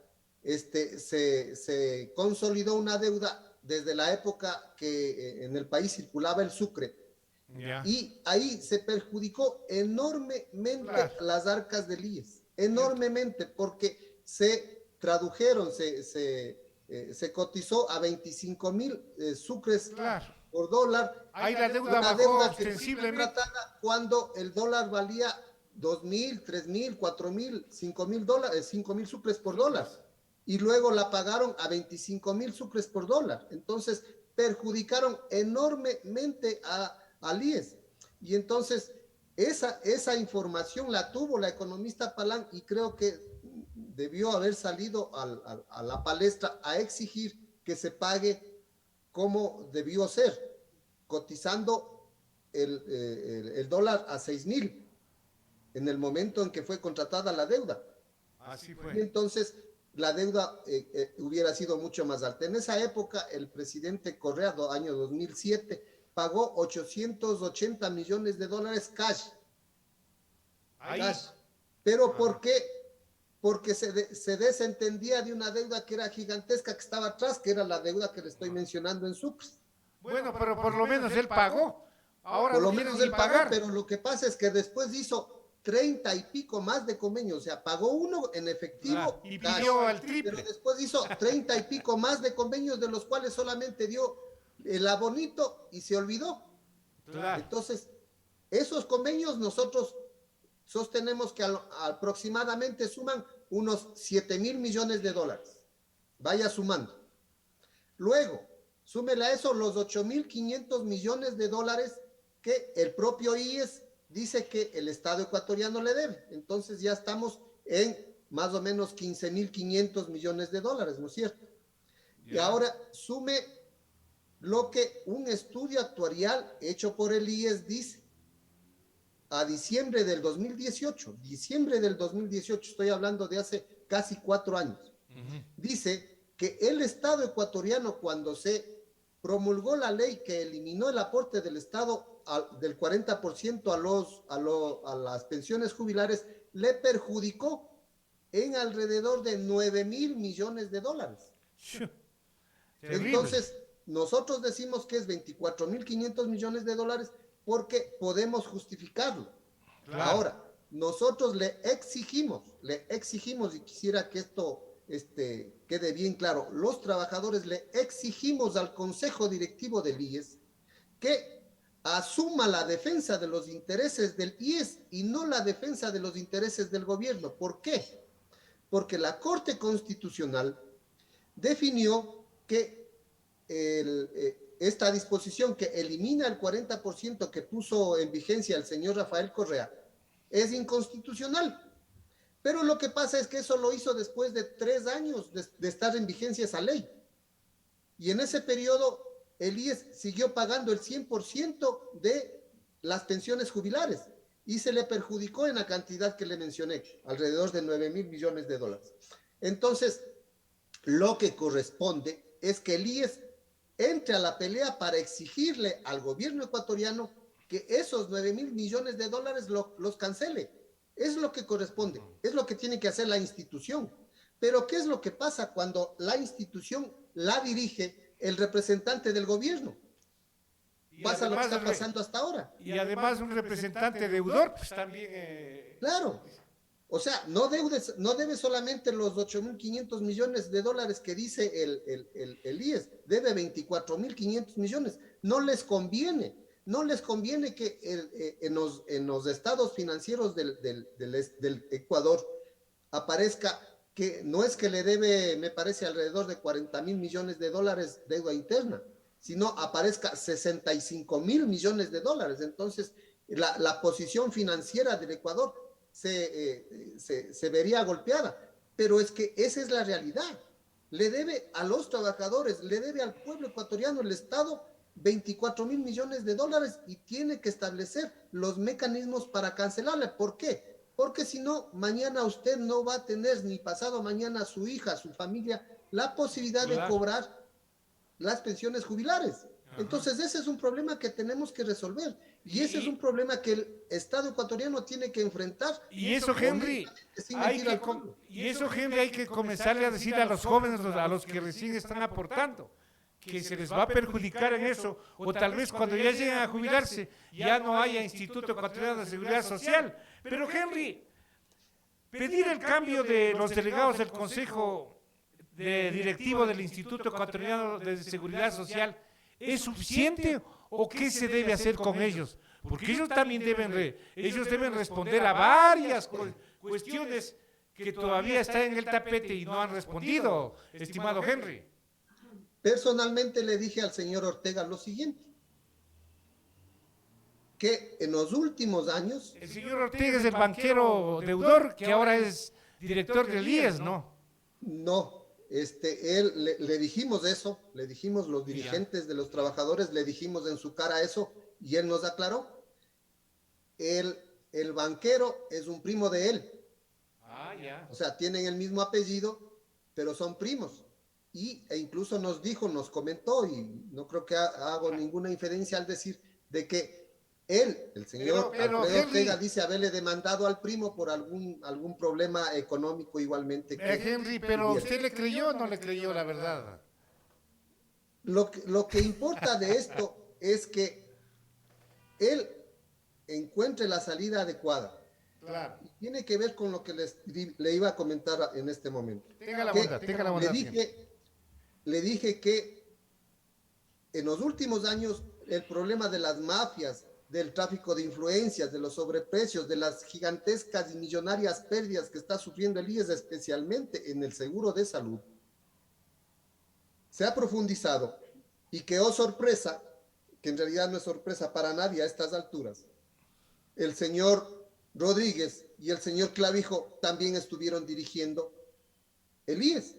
se consolidó una deuda desde la época que en el país circulaba el sucre, y ahí se perjudicó enormemente las arcas del IES, enormemente, porque se tradujeron, se cotizó a 25.000 sucres por dólar. Ahí la deuda bajó ostensiblemente. Cuando el dólar valía 2.000, 3.000, 4.000, 5.000 dólares, 5.000 sucres por dólar. Y luego la pagaron a 25.000 sucres por dólar. Entonces perjudicaron enormemente al IES. Y entonces esa información la tuvo la economista Palán y creo que debió haber salido a la palestra a exigir que se pague como debió ser, cotizando el dólar a 6.000 en el momento en que fue contratada la deuda. Así fue. Y entonces la deuda hubiera sido mucho más alta. En esa época, el presidente Correa, año 2007, pagó 880 millones de dólares cash. Cash. ¿Pero por qué? Porque se desentendía de una deuda que era gigantesca, que estaba atrás, que era la deuda que le estoy mencionando en Sucre. Bueno, pero por lo menos él pagó. Ahora por lo lo menos quieren él pagar. pagó, pero lo que pasa es que después hizo 30 y pico más de convenios, o sea, pagó uno en efectivo y pidió al triple. pero después hizo 30 y pico más de convenios, de los cuales solamente dio el abonito y se olvidó. Claro. Entonces, esos convenios nosotros sostenemos que aproximadamente suman unos 7,000 millones de dólares. Vaya sumando. Luego, súmele a eso los 8,500 millones de dólares que el propio IES dice que el Estado ecuatoriano le debe. Entonces ya estamos en más o menos 15,500 millones de dólares, ¿no es cierto? Yeah. Y ahora sume lo que un estudio actuarial hecho por el IES dice. A diciembre del 2018, estoy hablando de hace casi 4 años, dice que el Estado ecuatoriano, cuando se promulgó la ley que eliminó el aporte del Estado del 40% a las pensiones jubilares, le perjudicó en alrededor de 9,000 millones de dólares. Entonces, nosotros decimos que es 24,500 millones de dólares porque podemos justificarlo. Claro. Ahora, nosotros le exigimos, y quisiera que esto quede bien claro, los trabajadores le exigimos al Consejo Directivo del IES que asuma la defensa de los intereses del IES y no la defensa de los intereses del gobierno. ¿Por qué? Porque la Corte Constitucional definió que esta disposición que elimina el 40% que puso en vigencia el señor Rafael Correa es inconstitucional. Pero lo que pasa es que eso lo hizo después de 3 años de estar en vigencia esa ley. Y en ese periodo el IES siguió pagando el 100% de las pensiones jubilares y se le perjudicó en la cantidad que le mencioné, alrededor de 9,000 millones de dólares. Entonces, lo que corresponde es que el IES entre a la pelea para exigirle al gobierno ecuatoriano que esos 9,000 millones de dólares los cancele. Es lo que corresponde, es lo que tiene que hacer la institución. Pero ¿qué es lo que pasa cuando la institución la dirige el representante del gobierno? Pasa lo que está pasando hasta ahora. Y además un representante deudor, pues también... Claro. O sea, no debe solamente los 8,500 millones de dólares que dice el IES, debe 24,500 millones. No les conviene que en los estados financieros del Ecuador aparezca que no es que le debe, me parece, alrededor de 40,000 millones de dólares deuda interna, sino aparezca 65,000 millones de dólares. Entonces, la posición financiera del Ecuador se vería golpeada, pero es que esa es la realidad. Le debe a los trabajadores, le debe al pueblo ecuatoriano, el Estado, 24,000 millones de dólares y tiene que establecer los mecanismos para cancelarle. ¿Por qué? Porque si no, mañana usted no va a tener, ni pasado mañana su hija, su familia, la posibilidad de cobrar las pensiones jubilares. Entonces ese es un problema que tenemos que resolver y ese es un problema que el Estado ecuatoriano tiene que enfrentar. Y eso, Henry, hay que comenzarle a decir a los jóvenes, a los que recién están aportando, que se les va a perjudicar en eso, o tal vez cuando ya lleguen a jubilarse ya no haya Instituto Ecuatoriano de Seguridad Social. Pero Henry, pedir el cambio de los delegados del Consejo Directivo del Instituto Ecuatoriano de Seguridad Social, ¿es suficiente o qué se debe hacer con ellos? Porque ellos también deben responder a varias cuestiones que todavía están en el tapete y no han respondido, estimado Henry. Personalmente le dije al señor Ortega lo siguiente, que en los últimos años... El señor Ortega es el banquero deudor que ahora es director del IES, ¿no? No, le dijimos eso, le dijimos los dirigentes de los trabajadores, le dijimos en su cara eso y él nos aclaró. El banquero es un primo de él. O sea, tienen el mismo apellido, pero son primos. e incluso nos dijo, nos comentó, y no creo que hago ninguna inferencia al decir de que él, el señor pero Alfredo Henry, Ortega, dice haberle demandado al primo por algún problema económico igualmente. Henry, pero ¿usted le creyó o no le creyó la verdad? Lo que importa de esto es que él encuentre la salida adecuada. Claro. Y tiene que ver con lo que le iba a comentar en este momento. Tenga la bondad. Le dije que en los últimos años el problema de las mafias, del tráfico de influencias, de los sobreprecios, de las gigantescas y millonarias pérdidas que está sufriendo el IES, especialmente en el seguro de salud, se ha profundizado y que, oh sorpresa, que en realidad no es sorpresa para nadie a estas alturas, el señor Rodríguez y el señor Clavijo también estuvieron dirigiendo el IES.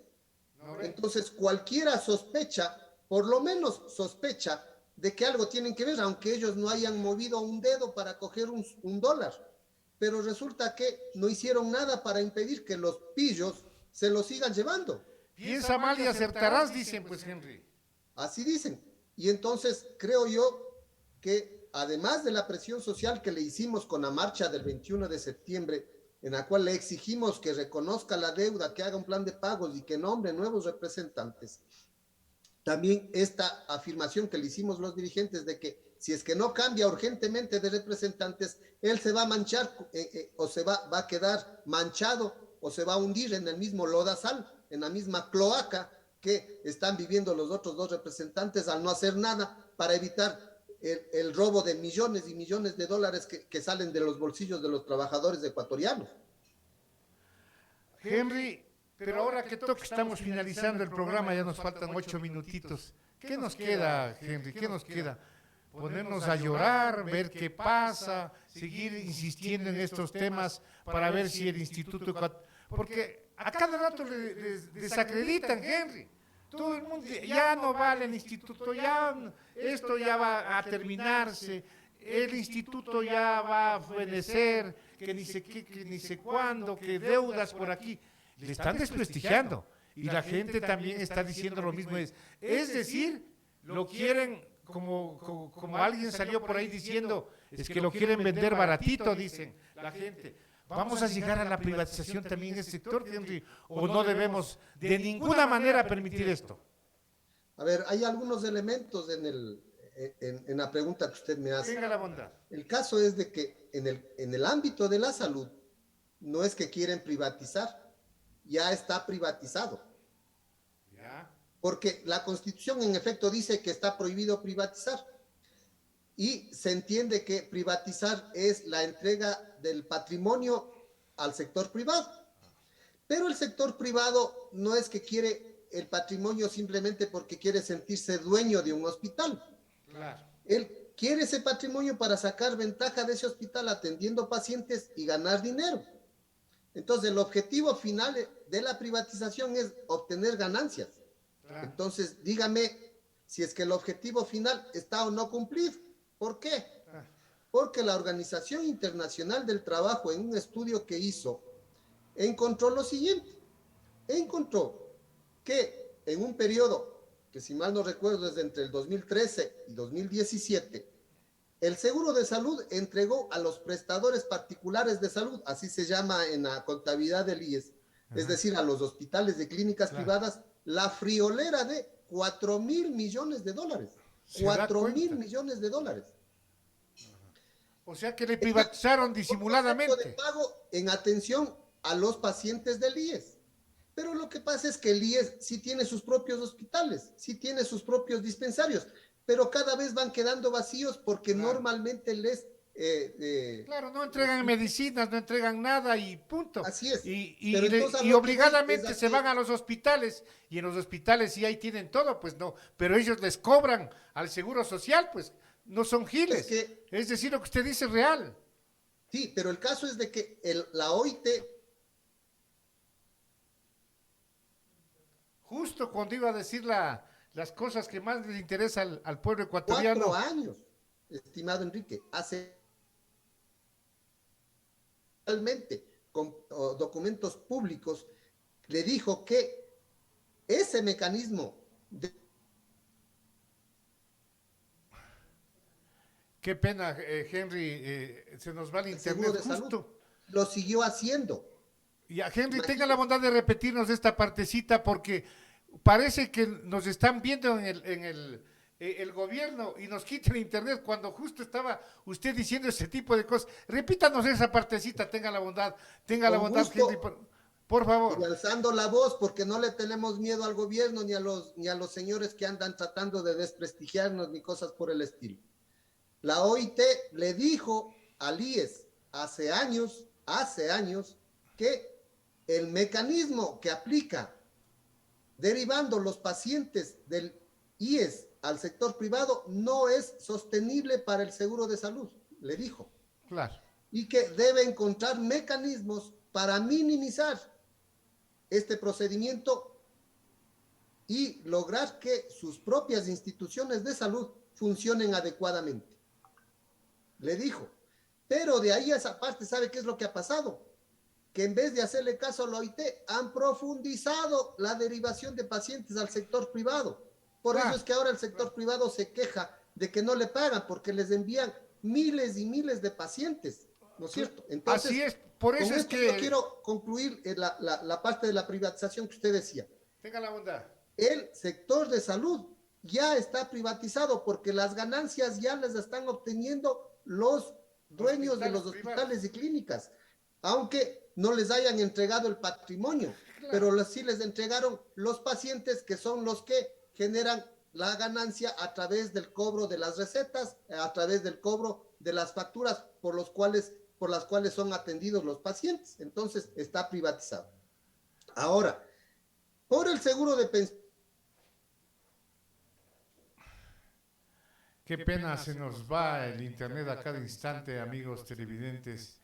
Entonces cualquiera sospecha, por lo menos sospecha, de que algo tienen que ver, aunque ellos no hayan movido un dedo para coger un dólar. Pero resulta que no hicieron nada para impedir que los pillos se lo sigan llevando. Piensa mal y acertarás, dicen, pues, Henry. Así dicen. Y entonces creo yo que además de la presión social que le hicimos con la marcha del 21 de septiembre, en la cual le exigimos que reconozca la deuda, que haga un plan de pagos y que nombre nuevos representantes, también esta afirmación que le hicimos los dirigentes de que si es que no cambia urgentemente de representantes, él se va a manchar o se va a quedar manchado o se va a hundir en el mismo lodazal, en la misma cloaca que están viviendo los otros dos representantes al no hacer nada para evitar el robo de millones y millones de dólares que salen de los bolsillos de los trabajadores ecuatorianos. Henry, pero ahora que estamos finalizando el programa, ya nos faltan 8 minutitos. ¿Qué nos queda, Henry? ¿Qué nos queda? Ponernos a llorar, ver qué pasa, seguir insistiendo en estos temas para ver si el Instituto... Porque a cada rato les desacreditan, Henry. Todo el mundo ya no vale el instituto, esto ya va a terminarse, el instituto ya va a fenecer, que ni sé qué, que ni sé cuándo, que deudas por aquí. Le están desprestigiando y la gente también está diciendo lo mismo. Es decir, lo quieren, como alguien salió por ahí diciendo, es que lo quieren vender baratito, dicen la gente. ¿Vamos a llegar a la privatización también en este sector, Henry? ¿O no debemos de ninguna manera permitir esto? A ver, hay algunos elementos en la pregunta que usted me hace. Tenga la bondad. El caso es de que en el ámbito de la salud no es que quieren privatizar, ya está privatizado. ¿Ya? Porque la Constitución en efecto dice que está prohibido privatizar. Y se entiende que privatizar es la entrega del patrimonio al sector privado. Pero el sector privado no es que quiere el patrimonio simplemente porque quiere sentirse dueño de un hospital. Claro. Él quiere ese patrimonio para sacar ventaja de ese hospital atendiendo pacientes y ganar dinero. Entonces, el objetivo final de la privatización es obtener ganancias. Claro. Entonces, dígame si es que el objetivo final está o no cumplido. ¿Por qué? Porque la Organización Internacional del Trabajo, en un estudio que hizo, encontró lo siguiente. Encontró que en un periodo, que si mal no recuerdo es entre el 2013 y 2017, el seguro de salud entregó a los prestadores particulares de salud, así se llama en la contabilidad del IES, es decir, a los hospitales de clínicas privadas, la friolera de 4.000 millones de dólares. 4.000 millones de dólares. O sea que le privatizaron disimuladamente. De pago en atención a los pacientes del IES. Pero lo que pasa es que el IES sí tiene sus propios hospitales, sí tiene sus propios dispensarios, pero cada vez van quedando vacíos porque normalmente les... claro, no entregan medicinas, no entregan nada y punto. Así es. Y obligadamente se van a los hospitales y en los hospitales sí ahí tienen todo, pues no, pero ellos les cobran al seguro social, pues no son giles. Es decir, lo que usted dice es real. Sí, pero el caso es de que la OIT... Justo cuando iba a decir las cosas que más les interesa al pueblo ecuatoriano. 4 años, estimado Enrique, hace realmente con documentos públicos, le dijo que ese mecanismo de... Qué pena, Henry, se nos va el internet de justo. Salud, lo siguió haciendo. Ya, Henry, tenga la bondad de repetirnos esta partecita porque parece que nos están viendo en el gobierno y nos quitan internet cuando justo estaba usted diciendo ese tipo de cosas. Repítanos esa partecita, tenga la bondad, Gusto, Henry, por favor. Y alzando la voz porque no le tenemos miedo al gobierno ni a los señores que andan tratando de desprestigiarnos ni cosas por el estilo. La OIT le dijo al IES hace años que el mecanismo que aplica derivando los pacientes del IES al sector privado no es sostenible para el seguro de salud, le dijo. Claro. Y que debe encontrar mecanismos para minimizar este procedimiento y lograr que sus propias instituciones de salud funcionen adecuadamente. Le dijo. Pero de ahí a esa parte, ¿sabe qué es lo que ha pasado? Que en vez de hacerle caso a la OIT, han profundizado la derivación de pacientes al sector privado. Por eso es que ahora el sector privado se queja de que no le pagan, porque les envían miles y miles de pacientes, ¿no es cierto? Entonces, así es, por eso es que... Yo quiero concluir la parte de la privatización que usted decía. Tenga la bondad. El sector de salud ya está privatizado porque las ganancias ya las están obteniendo los dueños de los hospitales y clínicas, aunque no les hayan entregado el patrimonio, claro, pero sí les entregaron los pacientes que son los que generan la ganancia a través del cobro de las recetas, a través del cobro de las facturas por las cuales son atendidos los pacientes. Entonces está privatizado. Ahora, por el seguro de pensión. Qué pena, se nos va el internet a cada instante, amigos televidentes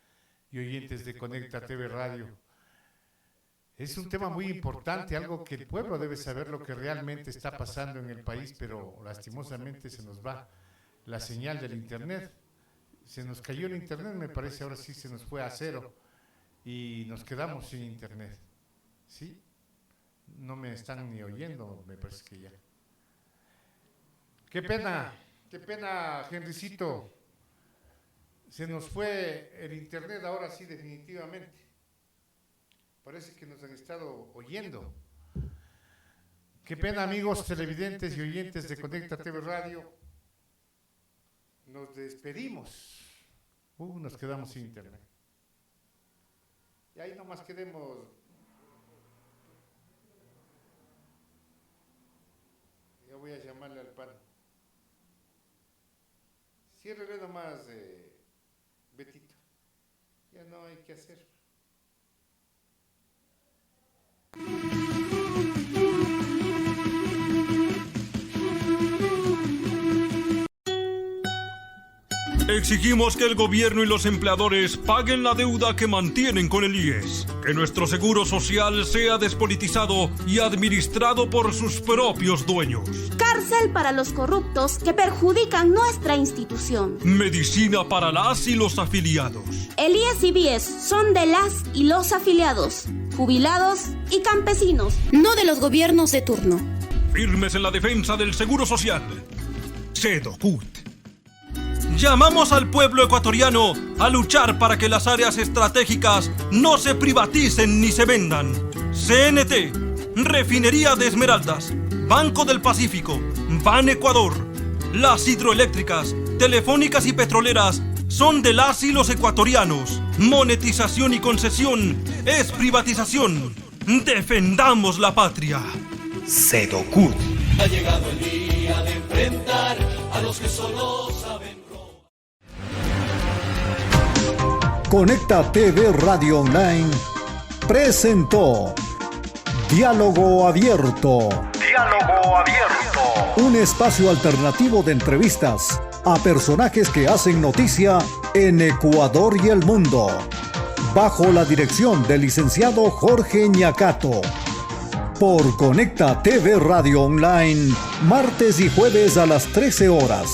y oyentes de Conecta TV Radio. Es un tema muy importante, algo que el pueblo debe saber lo que realmente está pasando en el país, pero lastimosamente se nos va la señal del internet. Se nos cayó el internet, me parece, ahora sí se nos fue a cero y nos quedamos sin internet. ¿Sí? No me están ni oyendo, me parece que ya. Qué pena, Henrycito. Se nos fue el internet ahora sí definitivamente. Parece que nos han estado oyendo. Qué pena, amigos televidentes y oyentes de Conecta TV Radio. Nos despedimos. Nos quedamos sin internet. Y ahí nomás quedemos. Ya voy a llamarle al pan. Ciérrele nomás, Betito. Ya no hay que hacer. Exigimos que el gobierno y los empleadores paguen la deuda que mantienen con el IES, que nuestro seguro social sea despolitizado y administrado por sus propios dueños. Cárcel para los corruptos que perjudican nuestra institución. Medicina para las y los afiliados. El IES y BIES son de las y los afiliados, jubilados y campesinos, no de los gobiernos de turno. Firmes en la defensa del seguro social. SEDOCUT. Llamamos al pueblo ecuatoriano a luchar para que las áreas estratégicas no se privaticen ni se vendan. CNT, Refinería de Esmeraldas, Banco del Pacífico, Ban Ecuador. Las hidroeléctricas, telefónicas y petroleras son de las y los ecuatorianos. Monetización y concesión es privatización. Defendamos la patria. SEDOCUT. Ha llegado el día de enfrentar a los que solo saben. Conecta TV Radio Online presentó Diálogo Abierto. Diálogo Abierto. Un espacio alternativo de entrevistas a personajes que hacen noticia en Ecuador y el mundo. Bajo la dirección del licenciado Jorge Ñacato. Por Conecta TV Radio Online, martes y jueves a las 13 horas.